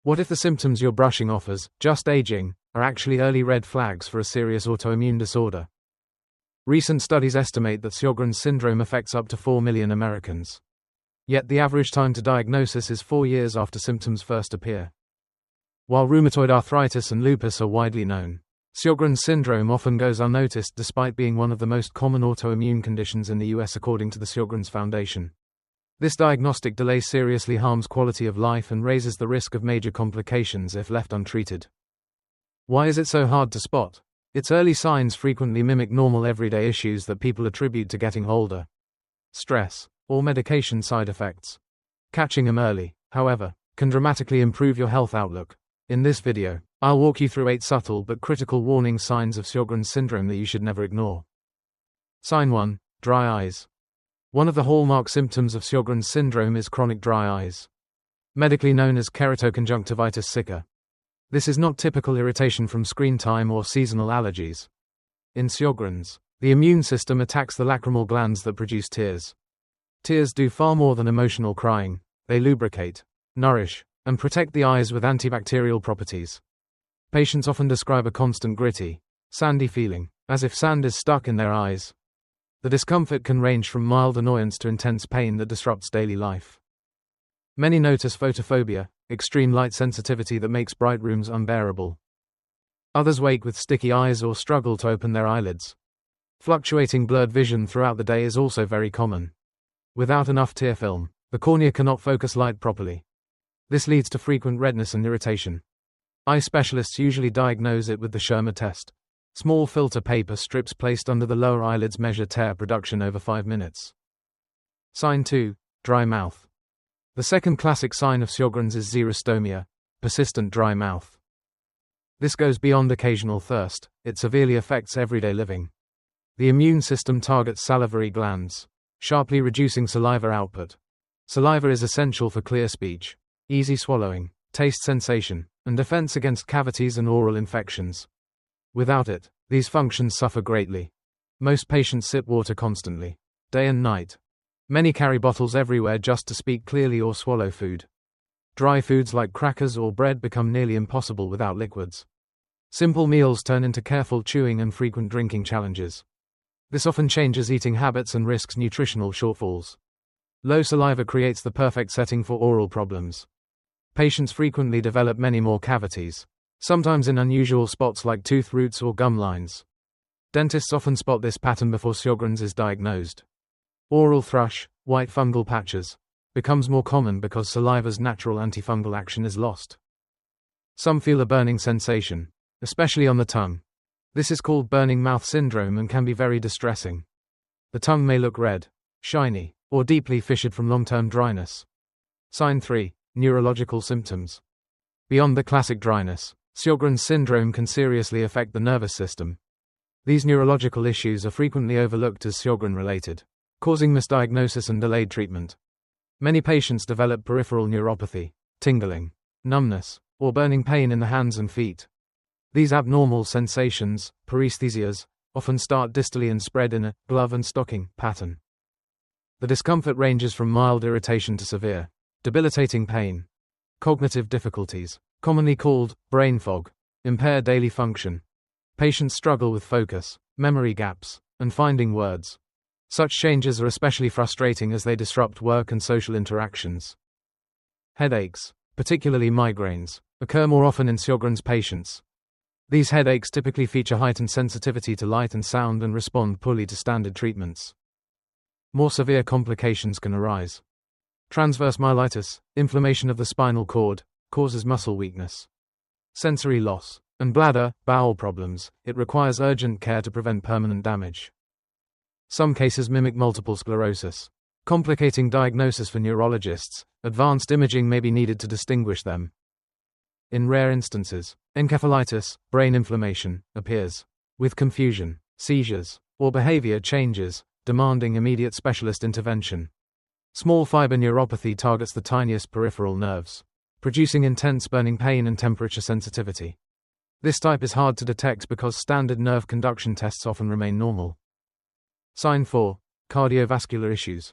What if the symptoms you're brushing off as just aging are actually early red flags for a serious autoimmune disorder? Recent studies estimate that Sjögren's syndrome affects up to 4 million Americans. Yet the average time to diagnosis is 4 years after symptoms first appear. While rheumatoid arthritis and lupus are widely known, Sjögren's syndrome often goes unnoticed despite being one of the most common autoimmune conditions in the US according to the Sjögren's Foundation. This diagnostic delay seriously harms quality of life and raises the risk of major complications if left untreated. Why is it so hard to spot? Its early signs frequently mimic normal everyday issues that people attribute to getting older. Stress, or medication side effects. Catching them early, however, can dramatically improve your health outlook. In this video, I'll walk you through 8 subtle but critical warning signs of Sjögren's syndrome that you should never ignore. Sign 1. Dry eyes. One of the hallmark symptoms of Sjögren's syndrome is chronic dry eyes, medically known as keratoconjunctivitis sicca. This is not typical irritation from screen time or seasonal allergies. In Sjögren's, the immune system attacks the lacrimal glands that produce tears. Tears do far more than emotional crying. They lubricate, nourish, and protect the eyes with antibacterial properties. Patients often describe a constant gritty, sandy feeling, as if sand is stuck in their eyes. The discomfort can range from mild annoyance to intense pain that disrupts daily life. Many notice photophobia, extreme light sensitivity that makes bright rooms unbearable. Others wake with sticky eyes or struggle to open their eyelids. Fluctuating blurred vision throughout the day is also very common. Without enough tear film, the cornea cannot focus light properly. This leads to frequent redness and irritation. Eye specialists usually diagnose it with the Schirmer test. Small filter paper strips placed under the lower eyelids measure tear production over 5 minutes. Sign 2. Dry mouth. The second classic sign of Sjögren's is xerostomia, persistent dry mouth. This goes beyond occasional thirst, it severely affects everyday living. The immune system targets salivary glands, sharply reducing saliva output. Saliva is essential for clear speech, easy swallowing, taste sensation, and defense against cavities and oral infections. Without it, these functions suffer greatly. Most patients sip water constantly, day and night. Many carry bottles everywhere just to speak clearly or swallow food. Dry foods like crackers or bread become nearly impossible without liquids. Simple meals turn into careful chewing and frequent drinking challenges. This often changes eating habits and risks nutritional shortfalls. Low saliva creates the perfect setting for oral problems. Patients frequently develop many more cavities, sometimes in unusual spots like tooth roots or gum lines. Dentists often spot this pattern before Sjögren's is diagnosed. Oral thrush, white fungal patches, becomes more common because saliva's natural antifungal action is lost. Some feel a burning sensation, especially on the tongue. This is called burning mouth syndrome and can be very distressing. The tongue may look red, shiny, or deeply fissured from long-term dryness. Sign 3. Neurological symptoms. Beyond the classic dryness, Sjögren's syndrome can seriously affect the nervous system. These neurological issues are frequently overlooked as Sjögren-related, causing misdiagnosis and delayed treatment. Many patients develop peripheral neuropathy, tingling, numbness, or burning pain in the hands and feet. These abnormal sensations, paresthesias, often start distally and spread in a glove and stocking pattern. The discomfort ranges from mild irritation to severe, debilitating pain. Cognitive difficulties, commonly called brain fog, impair daily function. Patients struggle with focus, memory gaps, and finding words. Such changes are especially frustrating as they disrupt work and social interactions. Headaches, particularly migraines, occur more often in Sjögren's patients. These headaches typically feature heightened sensitivity to light and sound and respond poorly to standard treatments. More severe complications can arise. Transverse myelitis, inflammation of the spinal cord, causes muscle weakness. Sensory loss, and bladder, bowel problems, it requires urgent care to prevent permanent damage. Some cases mimic multiple sclerosis, complicating diagnosis for neurologists. Advanced imaging may be needed to distinguish them. In rare instances, encephalitis, brain inflammation, appears, with confusion, seizures, or behavior changes, demanding immediate specialist intervention. Small fiber neuropathy targets the tiniest peripheral nerves, producing intense burning pain and temperature sensitivity. This type is hard to detect because standard nerve conduction tests often remain normal. Sign 4. Cardiovascular issues.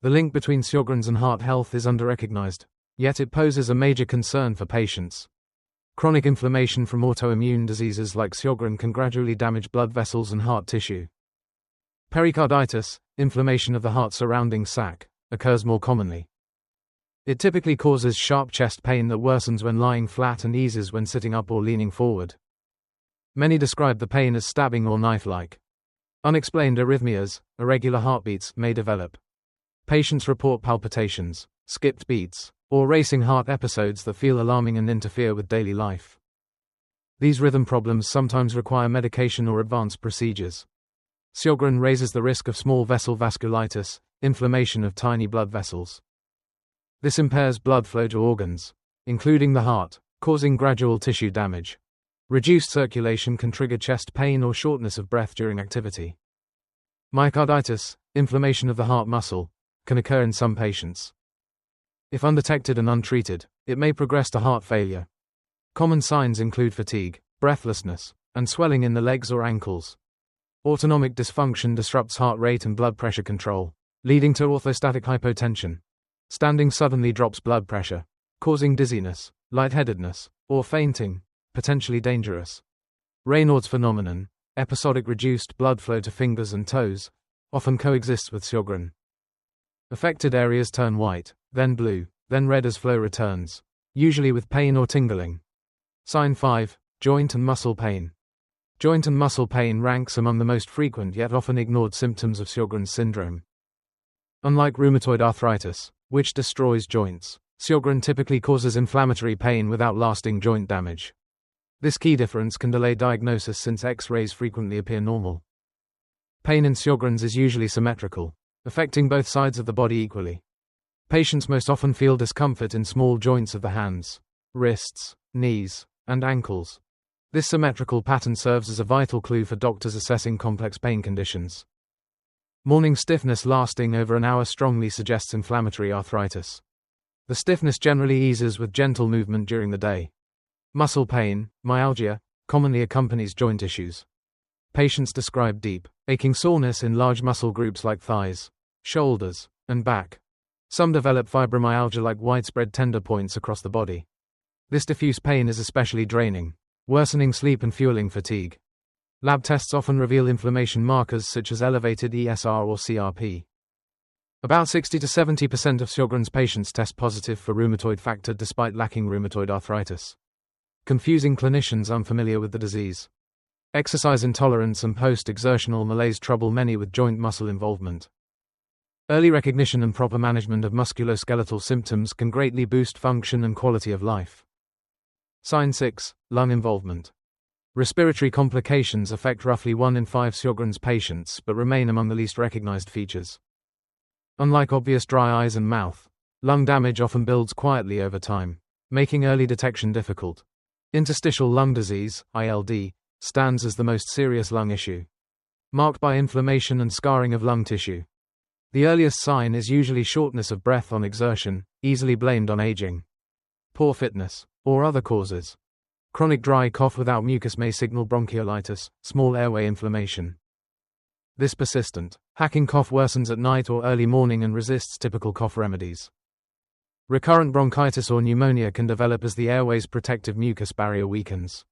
The link between Sjögren's and heart health is underrecognized, yet it poses a major concern for patients. Chronic inflammation from autoimmune diseases like Sjögren can gradually damage blood vessels and heart tissue. Pericarditis, inflammation of the heart surrounding sac, occurs more commonly. It typically causes sharp chest pain that worsens when lying flat and eases when sitting up or leaning forward. Many describe the pain as stabbing or knife-like. Unexplained arrhythmias, irregular heartbeats, may develop. Patients report palpitations, skipped beats, or racing heart episodes that feel alarming and interfere with daily life. These rhythm problems sometimes require medication or advanced procedures. Sjögren raises the risk of small vessel vasculitis, inflammation of tiny blood vessels. This impairs blood flow to organs, including the heart, causing gradual tissue damage. Reduced circulation can trigger chest pain or shortness of breath during activity. Myocarditis, inflammation of the heart muscle, can occur in some patients. If undetected and untreated, it may progress to heart failure. Common signs include fatigue, breathlessness, and swelling in the legs or ankles. Autonomic dysfunction disrupts heart rate and blood pressure control, leading to orthostatic hypotension. Standing suddenly drops blood pressure, causing dizziness, lightheadedness, or fainting, potentially dangerous. Raynaud's phenomenon, episodic reduced blood flow to fingers and toes, often coexists with Sjögren. Affected areas turn white, then blue, then red as flow returns, usually with pain or tingling. Sign 5, joint and muscle pain. Joint and muscle pain ranks among the most frequent yet often ignored symptoms of Sjögren's syndrome. Unlike rheumatoid arthritis, which destroys joints, Sjögren typically causes inflammatory pain without lasting joint damage. This key difference can delay diagnosis since X-rays frequently appear normal. Pain in Sjögren's is usually symmetrical, affecting both sides of the body equally. Patients most often feel discomfort in small joints of the hands, wrists, knees, and ankles. This symmetrical pattern serves as a vital clue for doctors assessing complex pain conditions. Morning stiffness lasting over an hour strongly suggests inflammatory arthritis. The stiffness generally eases with gentle movement during the day. Muscle pain, myalgia, commonly accompanies joint issues. Patients describe deep, aching soreness in large muscle groups like thighs, shoulders, and back. Some develop fibromyalgia like widespread tender points across the body. This diffuse pain is especially draining, worsening sleep and fueling fatigue. Lab tests often reveal inflammation markers such as elevated ESR or CRP. About 60 to 70% of Sjögren's patients test positive for rheumatoid factor despite lacking rheumatoid arthritis, confusing clinicians unfamiliar with the disease. Exercise intolerance and post-exertional malaise trouble many with joint muscle involvement. Early recognition and proper management of musculoskeletal symptoms can greatly boost function and quality of life. Sign 6, lung involvement. Respiratory complications affect roughly 1 in 5 Sjögren's patients but remain among the least recognized features. Unlike obvious dry eyes and mouth, lung damage often builds quietly over time, making early detection difficult. Interstitial lung disease, ILD, stands as the most serious lung issue, marked by inflammation and scarring of lung tissue. The earliest sign is usually shortness of breath on exertion, easily blamed on aging, poor fitness, or other causes. Chronic dry cough without mucus may signal bronchiolitis, small airway inflammation. This persistent, hacking cough worsens at night or early morning and resists typical cough remedies. Recurrent bronchitis or pneumonia can develop as the airway's protective mucus barrier weakens.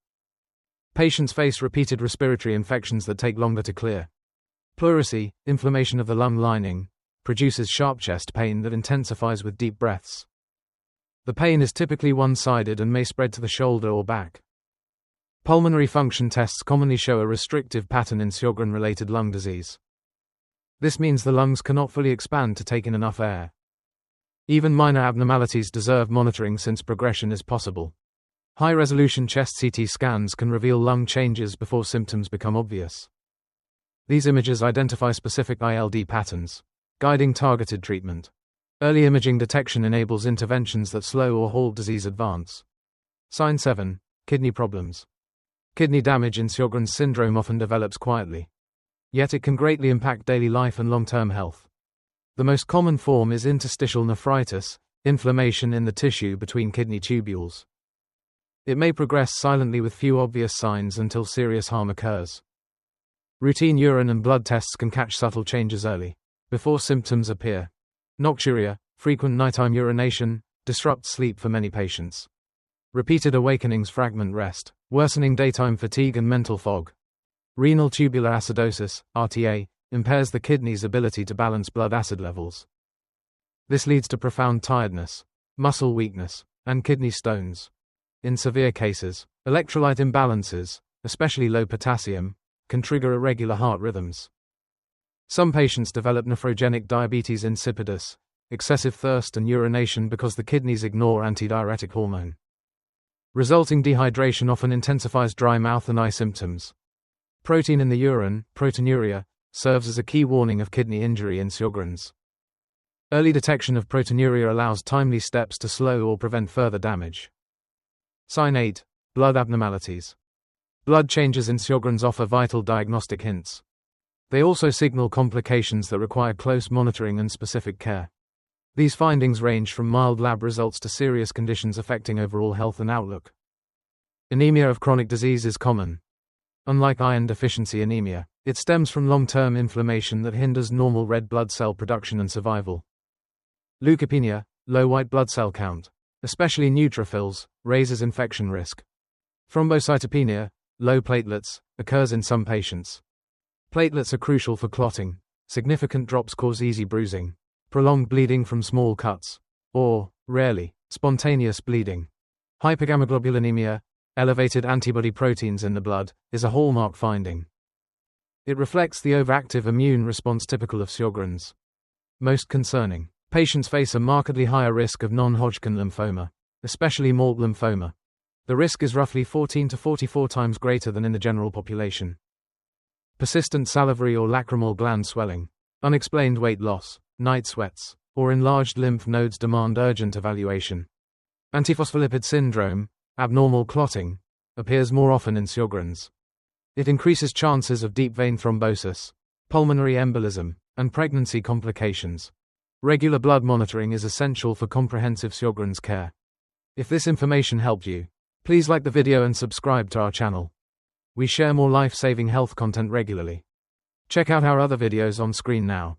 Patients face repeated respiratory infections that take longer to clear. Pleurisy, inflammation of the lung lining, produces sharp chest pain that intensifies with deep breaths. The pain is typically one-sided and may spread to the shoulder or back. Pulmonary function tests commonly show a restrictive pattern in Sjögren-related lung disease. This means the lungs cannot fully expand to take in enough air. Even minor abnormalities deserve monitoring since progression is possible. High-resolution chest CT scans can reveal lung changes before symptoms become obvious. These images identify specific ILD patterns, guiding targeted treatment. Early imaging detection enables interventions that slow or halt disease advance. Sign 7, kidney problems. Kidney damage in Sjögren's syndrome often develops quietly. Yet it can greatly impact daily life and long-term health. The most common form is interstitial nephritis, inflammation in the tissue between kidney tubules. It may progress silently with few obvious signs until serious harm occurs. Routine urine and blood tests can catch subtle changes early, before symptoms appear. Nocturia, frequent nighttime urination, disrupts sleep for many patients. Repeated awakenings fragment rest, worsening daytime fatigue and mental fog. Renal tubular acidosis, RTA, impairs the kidney's ability to balance blood acid levels. This leads to profound tiredness, muscle weakness, and kidney stones. In severe cases, electrolyte imbalances, especially low potassium, can trigger irregular heart rhythms. Some patients develop nephrogenic diabetes insipidus, excessive thirst and urination because the kidneys ignore antidiuretic hormone. Resulting dehydration often intensifies dry mouth and eye symptoms. Protein in the urine, proteinuria, serves as a key warning of kidney injury in Sjögren's. Early detection of proteinuria allows timely steps to slow or prevent further damage. Sign 8. Blood abnormalities. Blood changes in Sjögren's offer vital diagnostic hints. They also signal complications that require close monitoring and specific care. These findings range from mild lab results to serious conditions affecting overall health and outlook. Anemia of chronic disease is common. Unlike iron deficiency anemia, it stems from long-term inflammation that hinders normal red blood cell production and survival. Leukopenia, low white blood cell count, especially neutrophils, raises infection risk. Thrombocytopenia, low platelets, occurs in some patients. Platelets are crucial for clotting. Significant drops cause easy bruising, prolonged bleeding from small cuts, or, rarely, spontaneous bleeding. Hypergammaglobulinemia, elevated antibody proteins in the blood, is a hallmark finding. It reflects the overactive immune response typical of Sjögren's. Most concerning, patients face a markedly higher risk of non-Hodgkin lymphoma, especially MALT lymphoma. The risk is roughly 14 to 44 times greater than in the general population. Persistent salivary or lacrimal gland swelling, unexplained weight loss, night sweats, or enlarged lymph nodes demand urgent evaluation. Antiphospholipid syndrome, abnormal clotting, appears more often in Sjögren's. It increases chances of deep vein thrombosis, pulmonary embolism, and pregnancy complications. Regular blood monitoring is essential for comprehensive Sjögren's care. If this information helped you, please like the video and subscribe to our channel. We share more life-saving health content regularly. Check out our other videos on screen now.